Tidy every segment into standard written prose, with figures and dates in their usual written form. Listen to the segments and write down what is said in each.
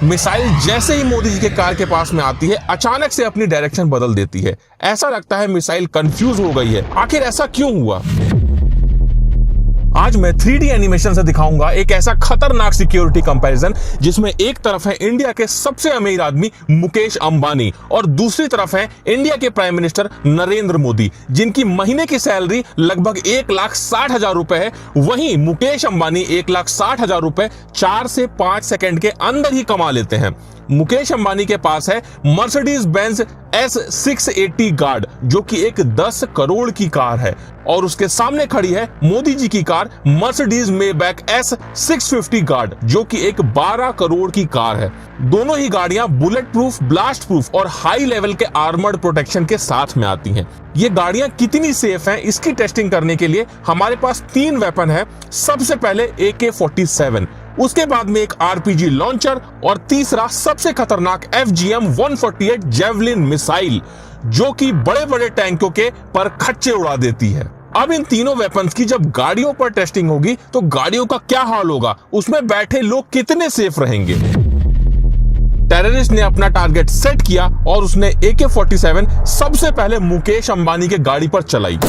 Missile जैसे ही मोदी जी के car के पास में आती है अचानक से अपनी डायरेक्शन बदल देती है। ऐसा लगता है मिसाइल कंफ्यूज हो गई है। आखिर ऐसा क्यों हुआ? आज मैं 3D एनिमेशन से दिखाऊंगा एक ऐसा खतरनाक सिक्योरिटी कंपैरिजन जिसमें एक तरफ है इंडिया के सबसे अमीर आदमी मुकेश अंबानी और दूसरी तरफ है इंडिया के प्राइम मिनिस्टर नरेंद्र मोदी, जिनकी महीने की सैलरी लगभग 1,60,000 रुपए है। वहीं मुकेश अंबानी 1,60,000 रुपए 4 से 5 सेकंड के अंदर ही कमा लेते हैं। मुकेश अंबानी के पास है मर्सिडीज बेंज S680 गार्ड, जो कि एक 10 करोड़ की कार है, और उसके सामने खड़ी है मोदी जी की car Mercedes Maybach S650 guard, जो कि एक 12 करोड़ की कार है। दोनों ही गाड़ियां बुलेट प्रूफ, ब्लास्ट प्रूफ और हाई लेवल के आर्मर्ड प्रोटेक्शन के साथ में आती हैं। ये गाड़ियां कितनी सेफ हैं, इसकी टेस्टिंग करने के लिए हमारे पास 3 वेपन है। सबसे पहले AK-47, उसके बाद में एक RPG लॉन्चर और तीसरा सबसे खतरनाक FGM-148 जेवलिन मिसाइल, जो कि बड़े बड़े टैंकों के पर खच्चे उड़ा देती है। अब इन तीनों वेपन्स की जब गाड़ियों पर टेस्टिंग होगी तो गाड़ियों का क्या हाल होगा, उसमें बैठे लोग कितने सेफ रहेंगे। टेररिस्ट ने अपना टारगेट सेट किया और उसने AK-47 सबसे पहले मुकेश अंबानी के गाड़ी पर चलाई।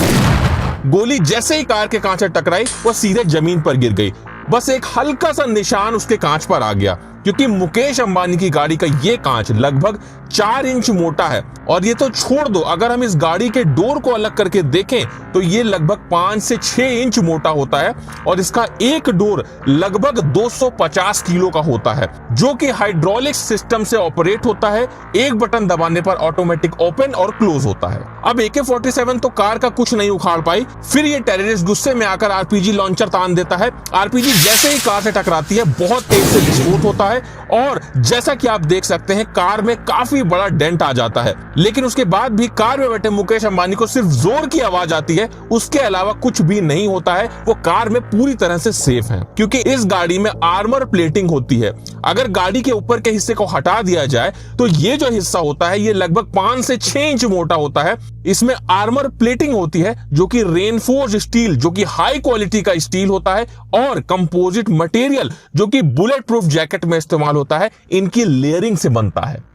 गोली जैसे ही कार के कांच से टकराई वो सीधे जमीन पर गिर गई। बस एक हल्का सा निशान उसके कांच पर आ गया, क्योंकि मुकेश अंबानी की गाड़ी का ये कांच लगभग 4 इंच मोटा है। और ये तो छोड़ दो, अगर हम इस गाड़ी के डोर को अलग करके देखें तो ये लगभग 5 से 6 इंच मोटा होता है और इसका एक डोर लगभग 250 किलो का होता है, जो कि हाइड्रोलिक सिस्टम से ऑपरेट होता है। एक बटन दबाने पर ऑटोमेटिक ओपन और क्लोज होता है। अब AK-47 तो कार का कुछ नहीं उखाड़ पाई। फिर ये टेररिस्ट गुस्से में आकर RPG लॉन्चर तान देता है। RPG जैसे ही कार से टकराती है बहुत तेज से विस्फोट होता है और जैसा कि आप देख सकते हैं कार में काफी बड़ा डेंट आ जाता है। लेकिन उसके बाद भी कार में बैठे मुकेश अंबानी को सिर्फ जोर की आवाज आती है, उसके अलावा कुछ भी नहीं होता है। वो कार में पूरी तरह से सेफ हैं, क्योंकि इस गाड़ी में आर्मर प्लेटिंग होती है। अगर गाड़ी के ऊपर के हिस्से को हटा दिया जाए तो ये जो हिस्सा होता है ये लगभग 5 से 6 इंच मोटा होता है। इसमें आर्मर प्लेटिंग होती है जो कि रेनफोर्स्ड स्टील, जो कि हाई क्वालिटी का स्टील होता है, और कंपोजिट मटेरियल जो कि बुलेट प्रूफ जैकेट में इस्तेमाल होता है, इनकी लेयरिंग से बनता है।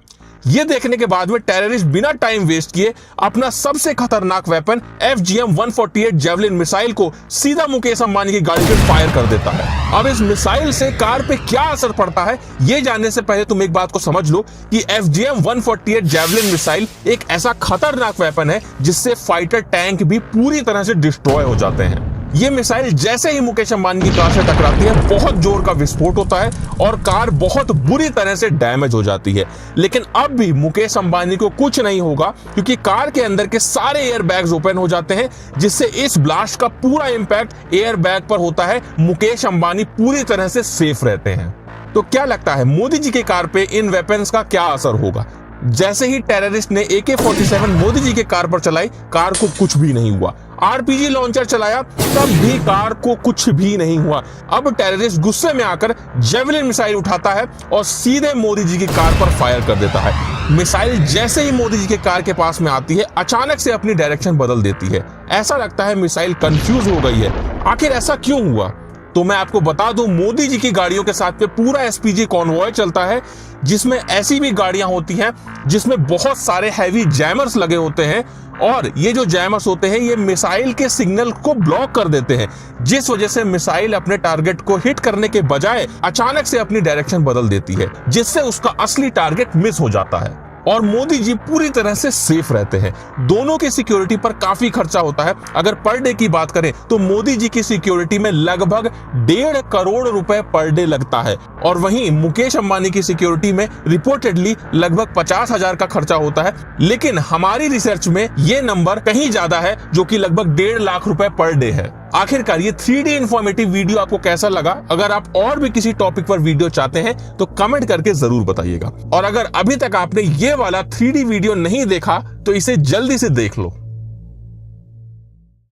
ये देखने के बाद में टेररिस्ट बिना टाइम वेस्ट किए अपना सबसे खतरनाक वेपन FGM-148 जेवलिन मिसाइल को सीधा मुकेश अंबानी की गाड़ी पे फायर कर देता है। अब इस मिसाइल से कार पे क्या असर पड़ता है ये जानने से पहले तुम एक बात को समझ लो कि FGM-148 जेवलिन मिसाइल एक ऐसा खतरनाक वेपन है जिससे फाइटर टैंक भी पूरी तरह से डिस्ट्रॉय हो जाते हैं। ये मिसाइल जैसे ही मुकेश अंबानी की कार से टकराती है बहुत जोर का विस्फोट होता है और कार बहुत बुरी तरह से डैमेज हो जाती है। लेकिन अब भी मुकेश अंबानी को कुछ नहीं होगा, क्योंकि कार के अंदर के सारे एयर बैग्स ओपन हो जाते हैं, जिससे इस ब्लास्ट का पूरा इंपैक्ट एयर बैग पर होता है। मुकेश अंबानी पूरी तरह से सेफ रहते हैं। तो क्या लगता है मोदी जी की कार पे इन वेपन्स का क्या असर होगा? जैसे ही टेररिस्ट ने AK-47 मोदी जी के कार पर चलाई, कार को कुछ भी नहीं हुआ। RPG लॉन्चर चलाया, तब भी कार को कुछ भी नहीं हुआ। अब टेररिस्ट गुस्से में आकर जेवलिन मिसाइल उठाता है और सीधे मोदी जी की कार पर फायर कर देता है। मिसाइल जैसे ही मोदी जी के कार के पास में आती है अचानक से अपनी डायरेक्शन बदल देती है। ऐसा लगता है मिसाइल कंफ्यूज हो गई है। आखिर ऐसा क्यों हुआ? तो मैं आपको बता दूं, मोदी जी की गाड़ियों के साथ में पूरा SPG कॉन्वॉय चलता है, जिसमें ऐसी भी गाड़ियां होती हैं जिसमें बहुत सारे हैवी जैमर्स लगे होते हैं, और ये जो जैमर्स होते हैं ये मिसाइल के सिग्नल को ब्लॉक कर देते हैं, जिस वजह से मिसाइल अपने टारगेट को हिट करने के बजाय अचानक से अपनी डायरेक्शन बदल देती है, जिससे उसका असली टारगेट मिस हो जाता है और मोदी जी पूरी तरह से सेफ रहते हैं। दोनों की सिक्योरिटी पर काफी खर्चा होता है। अगर पर डे की बात करें तो मोदी जी की सिक्योरिटी में लगभग 1.5 करोड़ रुपए पर डे लगता है, और वहीं मुकेश अंबानी की सिक्योरिटी में रिपोर्टेडली लगभग 50,000 का खर्चा होता है। लेकिन हमारी रिसर्च में ये नंबर कहीं ज्यादा है, जो कि लगभग 1.5 लाख रुपए पर डे है। आखिरकार ये 3D इंफॉर्मेटिव वीडियो आपको कैसा लगा? अगर आप और भी किसी टॉपिक पर वीडियो चाहते हैं तो कमेंट करके जरूर बताइएगा। और अगर अभी तक आपने ये वाला 3D वीडियो नहीं देखा तो इसे जल्दी से देख लो।